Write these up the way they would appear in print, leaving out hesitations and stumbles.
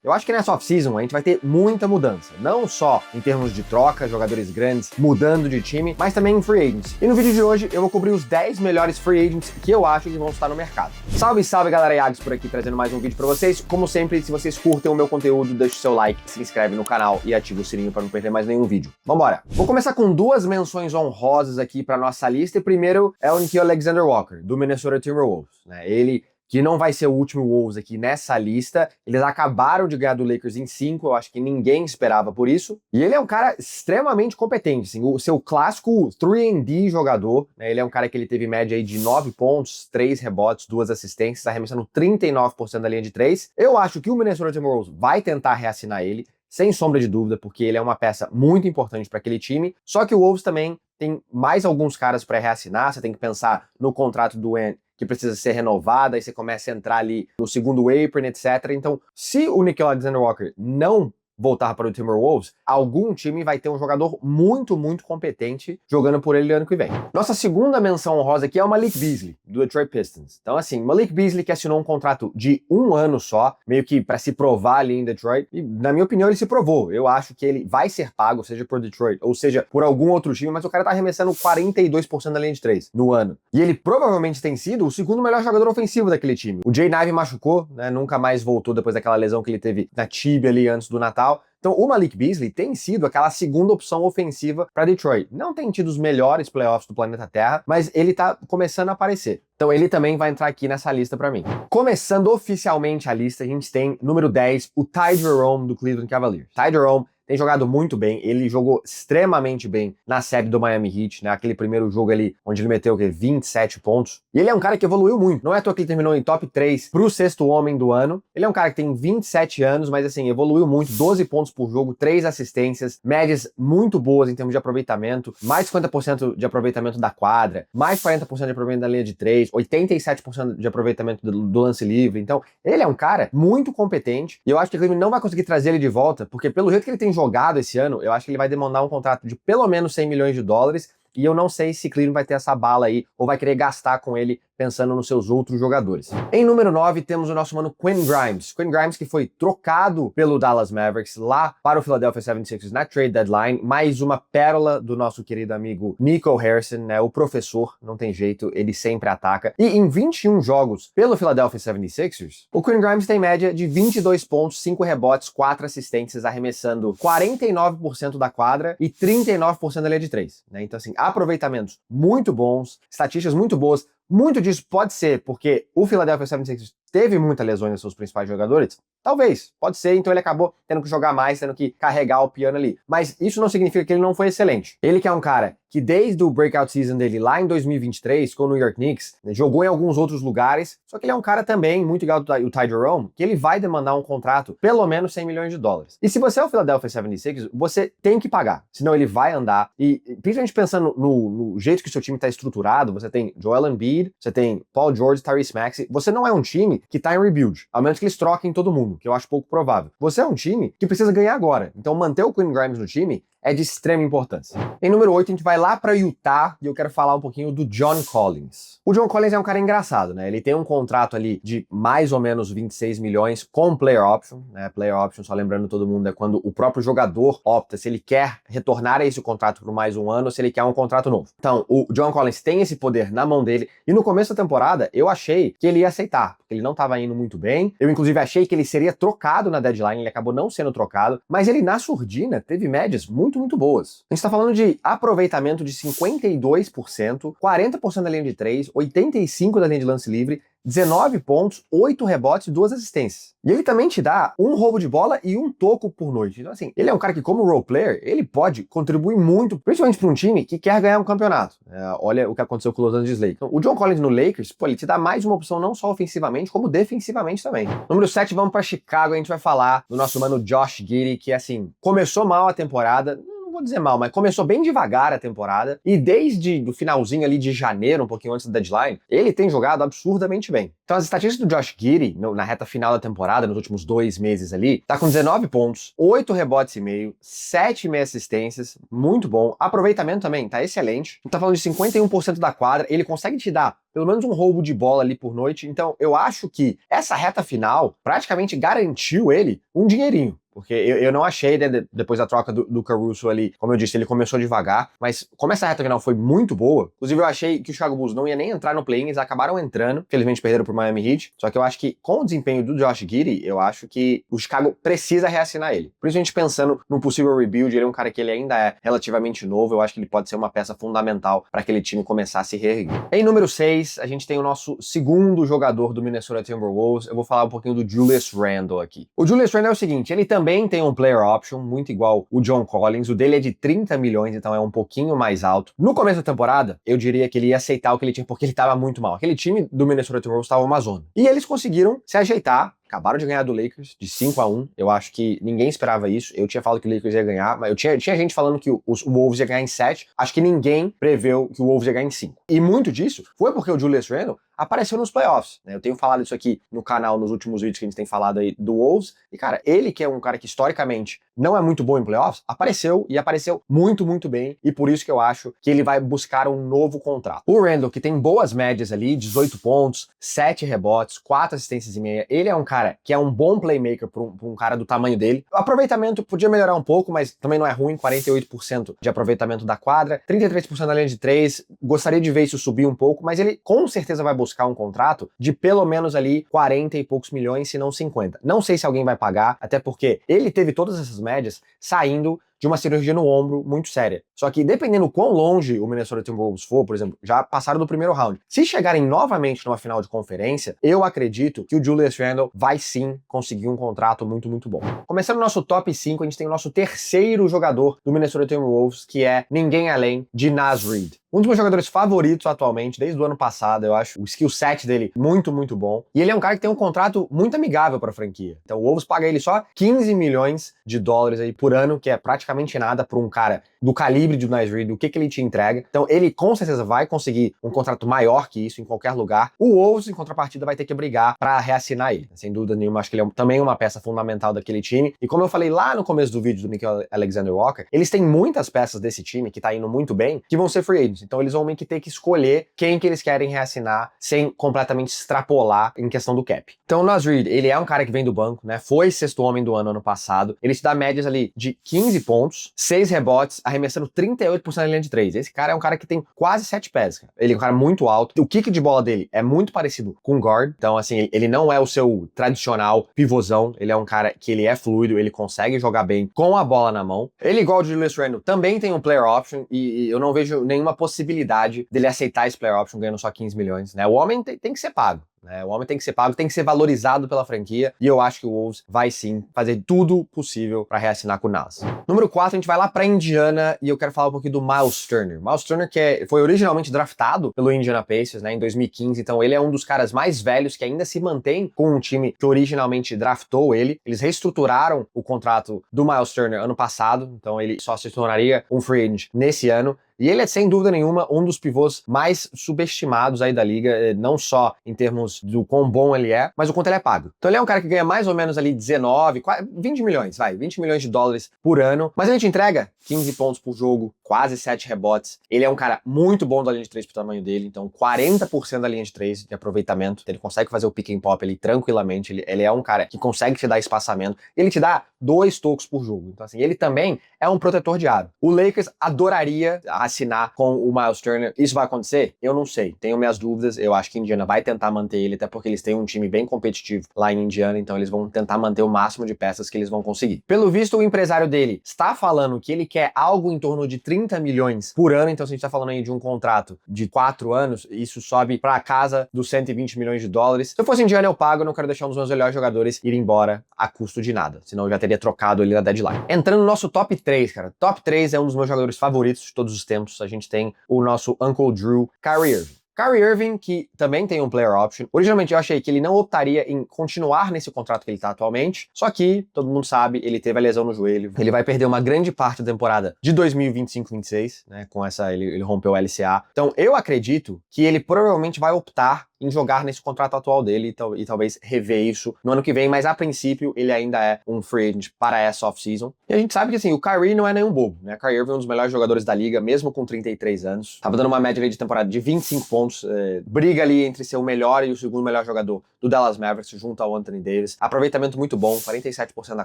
Eu acho que nessa off-season a gente vai ter muita mudança, não só em termos de troca, jogadores grandes mudando de time, mas também em free agents. E no vídeo de hoje eu vou cobrir os 10 melhores free agents que eu acho que vão estar no mercado. Salve, salve galera, Iags por aqui trazendo mais um vídeo pra vocês. Como sempre, se vocês curtem o meu conteúdo, deixa o seu like, se inscreve no canal e ativa o sininho para não perder mais nenhum vídeo. Vambora! Vou começar com duas menções honrosas aqui pra nossa lista, e primeiro é o Nickeil Alexander-Walker, do Minnesota Timberwolves, né? Ele que não vai ser o último Wolves aqui nessa lista. Eles acabaram de ganhar do Lakers em 5, eu acho que ninguém esperava por isso. E ele é um cara extremamente competente, assim, o seu clássico 3&D jogador, né? Ele é um cara que ele teve média aí de 9 pontos, 3 rebotes, 2 assistências, arremessando 39% da linha de 3. Eu acho que o Minnesota Timberwolves vai tentar reassinar ele, sem sombra de dúvida, porque ele é uma peça muito importante para aquele time. Só que o Wolves também tem mais alguns caras para reassinar. Você tem que pensar no contrato do Ant, que precisa ser renovada, aí você começa a entrar ali no segundo apron, etc. Então, se o Nickeil Alexander-Walker não voltar para o Timberwolves, algum time vai ter um jogador muito competente jogando por ele ano que vem. Nossa segunda menção honrosa aqui é o Malik Beasley, do Detroit Pistons. Então assim, Malik Beasley que assinou um contrato de 1 ano só, meio que para se provar ali em Detroit, e na minha opinião ele se provou. Eu acho que ele vai ser pago, seja por Detroit, ou seja por algum outro time, mas o cara tá arremessando 42% da linha de 3 no ano. E ele provavelmente tem sido o segundo melhor jogador ofensivo daquele time. O Jay Nivey machucou, né, nunca mais voltou depois daquela lesão que ele teve na tíbia ali antes do Natal. Então o Malik Beasley tem sido aquela segunda opção ofensiva para Detroit. Não tem tido os melhores playoffs do planeta Terra, mas ele tá começando a aparecer. Então ele também vai entrar aqui nessa lista para mim. Começando oficialmente a lista, a gente tem número 10, o Ty Jerome do Cleveland Cavaliers. Ty Jerome tem jogado muito bem, ele jogou extremamente bem na série do Miami Heat, né? Aquele primeiro jogo ali, onde ele meteu 27 pontos. E ele é um cara que evoluiu muito. Não é à toa que ele terminou em top 3 pro sexto homem do ano. Ele é um cara que tem 27 anos, mas assim, evoluiu muito. 12 pontos por jogo, 3 assistências, médias muito boas em termos de aproveitamento, mais 50% de aproveitamento da quadra, mais 40% de aproveitamento da linha de 3, 87% de aproveitamento do lance livre. Então, ele é um cara muito competente, e eu acho que o Cleveland não vai conseguir trazer ele de volta, porque pelo jeito que ele tem jogado esse ano, eu acho que ele vai demandar um contrato de pelo menos 100 milhões de dólares, e eu não sei se Cleveland vai ter essa bala aí, ou vai querer gastar com ele pensando nos seus outros jogadores. Em número 9, temos o nosso mano Quentin Grimes. Quentin Grimes que foi trocado pelo Dallas Mavericks lá para o Philadelphia 76ers na trade deadline. Mais uma pérola do nosso querido amigo Nico Harrison, né? O professor, não tem jeito, ele sempre ataca. E em 21 jogos pelo Philadelphia 76ers, o Quentin Grimes tem média de 22 pontos, 5 rebotes, 4 assistências, arremessando 49% da quadra e 39% da linha de 3, né? Então assim, aproveitamentos muito bons, estatísticas muito boas. Muito disso pode ser porque o Philadelphia 76ers teve muitas lesões nos seus principais jogadores. Talvez, pode ser, então ele acabou tendo que jogar mais, tendo que carregar o piano ali. Mas isso não significa que ele não foi excelente. Ele que é um cara que desde o breakout season dele lá em 2023, com o New York Knicks, né, jogou em alguns outros lugares, só que ele é um cara também, muito igual o Ty Jerome, que ele vai demandar um contrato pelo menos 100 milhões de dólares. E se você é o Philadelphia 76ers, você tem que pagar, senão ele vai andar. E principalmente pensando no jeito que o seu time está estruturado, você tem Joel Embiid, você tem Paul George, Tyrese Maxey, você não é um time que tá em rebuild, ao menos que eles troquem todo mundo, que eu acho pouco provável. Você é um time que precisa ganhar agora, então manter o Quentin Grimes no time é de extrema importância. Em número 8, a gente vai lá para Utah e eu quero falar um pouquinho do John Collins. O John Collins é um cara engraçado, né? Ele tem um contrato ali de mais ou menos 26 milhões com player option, né? Player option, só lembrando todo mundo, é quando o próprio jogador opta se ele quer retornar a esse contrato por mais um ano ou se ele quer um contrato novo. Então, o John Collins tem esse poder na mão dele e no começo da temporada eu achei que ele ia aceitar, porque ele não estava indo muito bem. Eu inclusive achei que ele seria trocado na deadline, ele acabou não sendo trocado, mas ele na surdina teve médias muito boas. A gente tá falando de aproveitamento de 52%, 40% da linha de 3, 85% da linha de lance livre, 19 pontos, 8 rebotes e 2 assistências. E ele também te dá um roubo de bola e um toco por noite. Então assim, ele é um cara que como role player, ele pode contribuir muito, principalmente para um time que quer ganhar um campeonato. Olha o que aconteceu com o Los Angeles Lakers. Então, o John Collins no Lakers, pô, ele te dá mais uma opção não só ofensivamente, como defensivamente também. Número 7, vamos para Chicago, a gente vai falar do nosso mano Josh Giddey, que assim, começou mal a temporada, vou dizer mal, mas começou bem devagar a temporada e desde o finalzinho ali de janeiro, um pouquinho antes da deadline, ele tem jogado absurdamente bem. Então as estatísticas do Josh Giddey, na reta final da temporada, nos últimos 2 meses ali, tá com 19 pontos, 8 rebotes e meio, 7 meia assistências, muito bom. Aproveitamento também, tá excelente. Tá falando de 51% da quadra, ele consegue te dar pelo menos um roubo de bola ali por noite. Então eu acho que essa reta final praticamente garantiu ele um dinheirinho. Porque eu não achei, né, depois da troca do Caruso ali, como eu disse, ele começou devagar, mas como essa reta final foi muito boa, inclusive eu achei que o Chicago Bulls não ia nem entrar no play-in, eles acabaram entrando, felizmente perderam pro Miami Heat, só que eu acho que com o desempenho do Josh Giddey, eu acho que o Chicago precisa reassinar ele. Principalmente pensando num possível rebuild, ele é um cara que ele ainda é relativamente novo, eu acho que ele pode ser uma peça fundamental para aquele time começar a se reerguer. Em número 6, a gente tem o nosso segundo jogador do Minnesota Timberwolves, eu vou falar um pouquinho do Julius Randle aqui. O Julius Randle é o seguinte, ele também tem um player option, muito igual o John Collins, o dele é de 30 milhões, então é um pouquinho mais alto. No começo da temporada, eu diria que ele ia aceitar o que ele tinha, porque ele estava muito mal. Aquele time do Minnesota Timberwolves estava uma zona. E eles conseguiram se ajeitar, acabaram de ganhar do Lakers de 5-1. Eu acho que ninguém esperava isso. Eu tinha falado que o Lakers ia ganhar, mas tinha gente falando que o Wolves ia ganhar em 7. Acho que ninguém preveu que o Wolves ia ganhar em 5. E muito disso foi porque o Julius Randle apareceu nos playoffs, né? Eu tenho falado isso aqui no canal, nos últimos vídeos que a gente tem falado aí do Wolves. E, cara, ele que é um cara que historicamente não é muito bom em playoffs, apareceu e apareceu muito, muito bem. E por isso que eu acho que ele vai buscar um novo contrato. O Randle, que tem boas médias ali, 18 pontos, 7 rebotes, 4 assistências e meia. Ele é um cara que é um bom playmaker para um cara do tamanho dele. O aproveitamento podia melhorar um pouco, mas também não é ruim, 48% de aproveitamento da quadra, 33% na linha de 3. Gostaria de ver isso subir um pouco, mas ele com certeza vai buscar um contrato de pelo menos ali 40 e poucos milhões, se não 50. Não sei se alguém vai pagar, até porque ele teve todas essas médias saindo de uma cirurgia no ombro muito séria. Só que dependendo quão longe o Minnesota Timberwolves for, por exemplo, já passaram do primeiro round. Se chegarem novamente numa final de conferência, eu acredito que o Julius Randle vai sim conseguir um contrato muito, muito bom. Começando o nosso top 5, a gente tem o nosso terceiro jogador do Minnesota Timberwolves, que é ninguém além de Naz Reid. Um dos meus jogadores favoritos atualmente, desde o ano passado, eu acho o skill set dele muito, muito bom. E ele é um cara que tem um contrato muito amigável para a franquia. Então o Wolves paga ele só 15 milhões de dólares aí por ano, que é praticamente nada para um cara do calibre de Naz Reid, o que ele te entrega. Então ele com certeza vai conseguir um contrato maior que isso em qualquer lugar. O Wolves, em contrapartida, vai ter que brigar para reassinar ele. Sem dúvida nenhuma, acho que ele é também uma peça fundamental daquele time. E como eu falei lá no começo do vídeo do Nickeil Alexander-Walker, eles têm muitas peças desse time que tá indo muito bem, que vão ser free agents. Então eles vão meio que ter que escolher quem que eles querem reassinar sem completamente extrapolar em questão do cap. Então o Naz Reid, ele é um cara que vem do banco, né? Foi sexto homem do ano passado. Ele te dá médias ali de 15 pontos, 6 rebotes, arremessando 38% na linha de 3. Esse cara é um cara que tem quase 7 pés, cara. Ele é um cara muito alto. O kick de bola dele é muito parecido com o guard. Então, assim, ele não é o seu tradicional pivôzão. Ele é um cara que ele é fluido, ele consegue jogar bem com a bola na mão. Ele, igual o Julius Randle, também tem um player option e eu não vejo nenhuma possibilidade dele aceitar esse player option ganhando só 15 milhões, né? O homem tem que ser pago. O homem tem que ser pago, tem que ser valorizado pela franquia, e eu acho que o Wolves vai sim fazer tudo possível para reassinar com o Naz. Número 4, a gente vai lá para Indiana e eu quero falar um pouquinho do Miles Turner. Miles Turner que foi originalmente draftado pelo Indiana Pacers, né, em 2015, então ele é um dos caras mais velhos que ainda se mantém com um time que originalmente draftou ele. Eles reestruturaram o contrato do Miles Turner ano passado, então ele só se tornaria um free agent nesse ano. E ele é, sem dúvida nenhuma, um dos pivôs mais subestimados aí da liga, não só em termos do quão bom ele é, mas o quanto ele é pago. Então ele é um cara que ganha mais ou menos ali 19, 20 milhões, 20 milhões de dólares por ano, mas ele te entrega 15 pontos por jogo, quase 7 rebotes. Ele é um cara muito bom da linha de 3 pro tamanho dele, então 40% da linha de 3 de aproveitamento. Ele consegue fazer o pick and pop ali tranquilamente, ele é um cara que consegue te dar espaçamento, ele te dá 2 tocos por jogo. Então assim, ele também é um protetor de aro. O Lakers adoraria assinar com o Miles Turner. Isso vai acontecer? Eu não sei. Tenho minhas dúvidas. Eu acho que Indiana vai tentar manter ele, até porque eles têm um time bem competitivo lá em Indiana, então eles vão tentar manter o máximo de peças que eles vão conseguir. Pelo visto, o empresário dele está falando que ele quer algo em torno de 30 milhões por ano, então se a gente está falando aí de um contrato de 4 anos, isso sobe para casa dos 120 milhões de dólares. Se eu fosse Indiana, eu pago, eu não quero deixar um dos meus melhores jogadores ir embora a custo de nada, senão eu já teria trocado ele na deadline. Entrando no nosso top 3, cara. Top 3 é um dos meus jogadores favoritos de todos os tempos. A gente tem o nosso Uncle Drew, Kyrie Irving. Kyrie Irving, que também tem um player option. Originalmente eu achei que ele não optaria em continuar nesse contrato que ele tá atualmente, só que, todo mundo sabe, ele teve a lesão no joelho. Ele vai perder uma grande parte da temporada de 2025-26, né? Com essa, ele rompeu o LCA. Então, eu acredito que ele provavelmente vai optar em jogar nesse contrato atual dele e talvez rever isso no ano que vem, mas a princípio ele ainda é um free agent para essa off-season. E a gente sabe que assim, o Kyrie não é nenhum bobo, né? O Kyrie Irving é um dos melhores jogadores da liga, mesmo com 33 anos. Tava dando uma média ali de temporada de 25 pontos, briga ali entre ser o melhor e o segundo melhor jogador do Dallas Mavericks, junto ao Anthony Davis. Aproveitamento muito bom, 47% da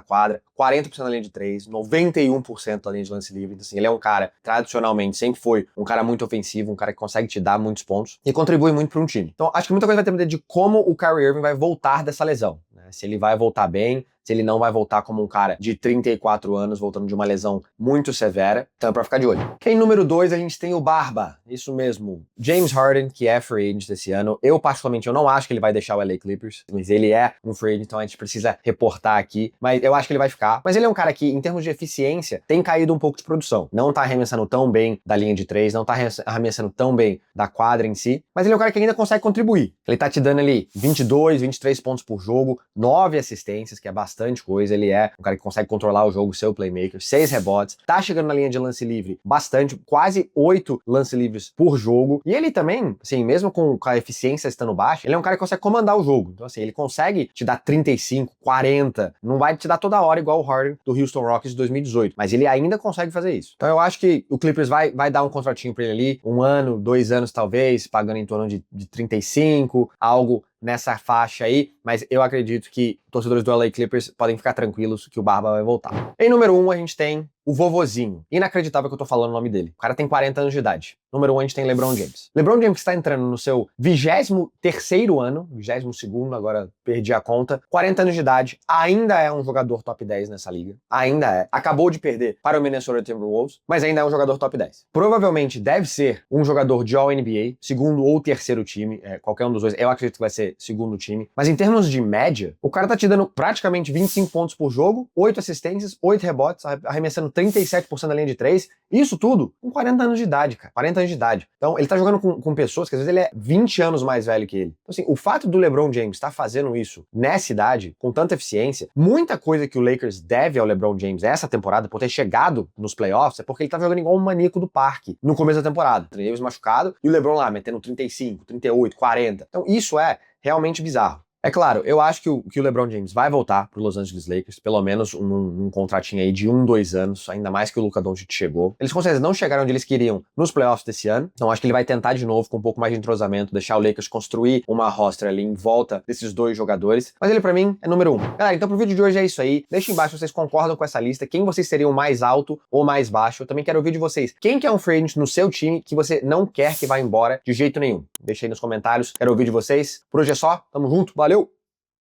quadra, 40% da linha de 3, 91% da linha de lance livre. Então assim, ele é um cara, tradicionalmente, sempre foi um cara muito ofensivo, um cara que consegue te dar muitos pontos e contribui muito para um time. Então, acho que muita coisa vai depender de como o Kyrie Irving vai voltar dessa lesão, né? Se ele vai voltar bem, se ele não vai voltar como um cara de 34 anos, voltando de uma lesão muito severa. Então é pra ficar de olho. Em número 2, a gente tem o Barba. Isso mesmo. James Harden, que é free agent desse ano. Eu, particularmente, eu não acho que ele vai deixar o LA Clippers, mas ele é um free agent, então a gente precisa reportar aqui. Mas eu acho que ele vai ficar. Mas ele é um cara que, em termos de eficiência, tem caído um pouco de produção. Não tá arremessando tão bem da linha de 3, não tá arremessando tão bem da quadra em si, mas ele é um cara que ainda consegue contribuir. Ele tá te dando ali 22, 23 pontos por jogo, 9 assistências, que é bastante coisa. Ele é um cara que consegue controlar o jogo, seu playmaker, 6 rebotes, tá chegando na linha de lance livre bastante, quase 8 lance livres por jogo. E ele também, assim, mesmo com a eficiência estando baixa, ele é um cara que consegue comandar o jogo. Então, assim, ele consegue te dar 35, 40, não vai te dar toda hora igual o Harden do Houston Rockets de 2018, mas ele ainda consegue fazer isso. Então eu acho que o Clippers vai dar um contratinho pra ele ali, 1 ano, 2 anos talvez, pagando em torno de 35, algo nessa faixa aí, mas eu acredito que torcedores do LA Clippers podem ficar tranquilos que o Barba vai voltar. Em número 1, a gente tem o vovozinho. Inacreditável que eu tô falando o nome dele. O cara tem 40 anos de idade. Número 1, a gente tem LeBron James. LeBron James está entrando no seu 23º ano, 22º, agora perdi a conta, 40 anos de idade, ainda é um jogador top 10 nessa liga. Ainda é. Acabou de perder para o Minnesota Timberwolves, mas ainda é um jogador top 10. Provavelmente deve ser um jogador de All-NBA, segundo ou terceiro time, qualquer um dos dois. Eu acredito que vai ser segundo time. Mas em termos de média, o cara tá te dando praticamente 25 pontos por jogo, 8 assistências, 8 rebotes, arremessando 37% da linha de 3, isso tudo com 40 anos de idade, cara. 40 anos de idade. Então, ele tá jogando com pessoas que às vezes ele é 20 anos mais velho que ele. Então, assim, o fato do LeBron James estar fazendo isso nessa idade, com tanta eficiência, muita coisa que o Lakers deve ao LeBron James essa temporada, por ter chegado nos playoffs, é porque ele tá jogando igual um maníaco do parque no começo da temporada. Anthony Davis machucado e o LeBron lá metendo 35, 38, 40. Então, isso é realmente bizarro. É claro, eu acho que o LeBron James vai voltar pro Los Angeles Lakers, pelo menos um contratinho aí de 1, 2 anos, ainda mais que o Luka Doncic chegou. Eles com certeza não chegaram onde eles queriam nos playoffs desse ano, então acho que ele vai tentar de novo com um pouco mais de entrosamento, deixar o Lakers construir uma roster ali em volta desses dois jogadores, mas ele pra mim é número 1. Galera, então pro vídeo de hoje é isso aí. Deixa embaixo se vocês concordam com essa lista, quem vocês seriam mais alto ou mais baixo. Eu também quero ouvir de vocês. Quem que é um free agent no seu time que você não quer que vá embora de jeito nenhum? Deixa aí nos comentários, quero ouvir de vocês. Por hoje é só, tamo junto, valeu!